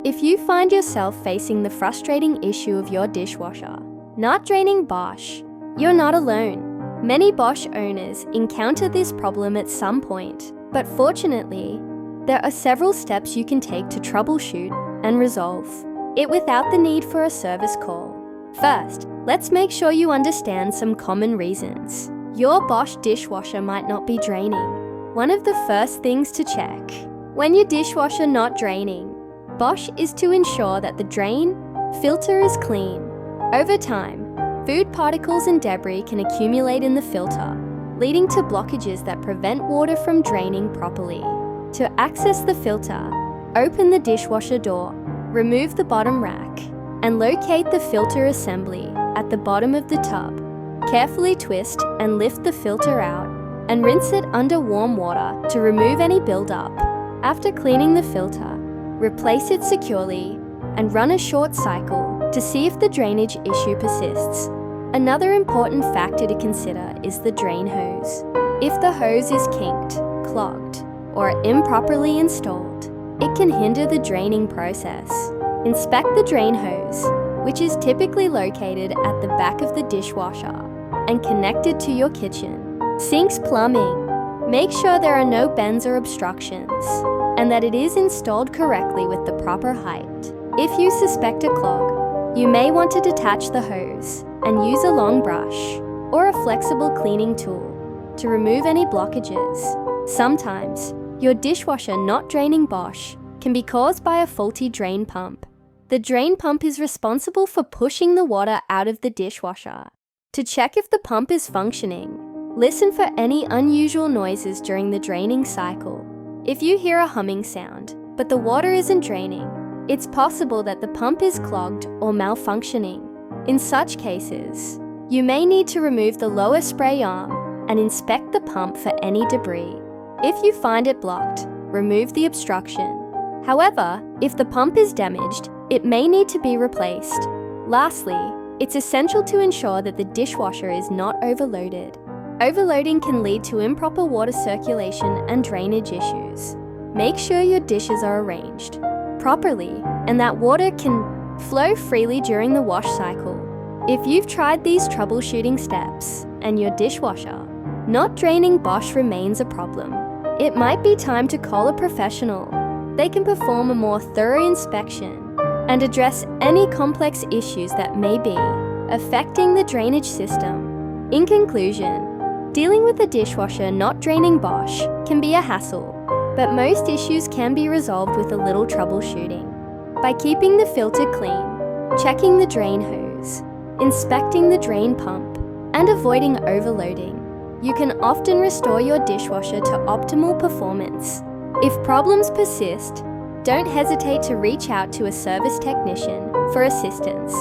If you find yourself facing the frustrating issue of your dishwasher not draining Bosch, you're not alone. Many Bosch owners encounter this problem at some point, but fortunately, there are several steps you can take to troubleshoot and resolve it without the need for a service call. First, let's make sure you understand some common reasons your Bosch dishwasher might not be draining. One of the first things to check when your dishwasher not draining Bosch is to ensure that the drain filter is clean. Over time, food particles and debris can accumulate in the filter, leading to blockages that prevent water from draining properly. To access the filter, open the dishwasher door, remove the bottom rack, and locate the filter assembly at the bottom of the tub. Carefully twist and lift the filter out and rinse it under warm water to remove any buildup. After cleaning the filter, replace it securely and run a short cycle to see if the drainage issue persists. Another important factor to consider is the drain hose. If the hose is kinked, clogged, or improperly installed, it can hinder the draining process. Inspect the drain hose, which is typically located at the back of the dishwasher and connected to your kitchen. Sink's plumbing. Make sure there are no bends or obstructions, and that it is installed correctly with the proper height. If you suspect a clog, you may want to detach the hose and use a long brush or a flexible cleaning tool to remove any blockages. Sometimes, your dishwasher not draining Bosch can be caused by a faulty drain pump. The drain pump is responsible for pushing the water out of the dishwasher. To check if the pump is functioning, listen for any unusual noises during the draining cycle. If you hear a humming sound, but the water isn't draining, it's possible that the pump is clogged or malfunctioning. In such cases, you may need to remove the lower spray arm and inspect the pump for any debris. If you find it blocked, remove the obstruction. However, if the pump is damaged, it may need to be replaced. Lastly, it's essential to ensure that the dishwasher is not overloaded. Overloading can lead to improper water circulation and drainage issues. Make sure your dishes are arranged properly and that water can flow freely during the wash cycle. If you've tried these troubleshooting steps and your dishwasher not draining Bosch remains a problem, it might be time to call a professional. They can perform a more thorough inspection and address any complex issues that may be affecting the drainage system. In conclusion, dealing with a dishwasher not draining Bosch can be a hassle, but most issues can be resolved with a little troubleshooting. By keeping the filter clean, checking the drain hose, inspecting the drain pump, and avoiding overloading, you can often restore your dishwasher to optimal performance. If problems persist, don't hesitate to reach out to a service technician for assistance.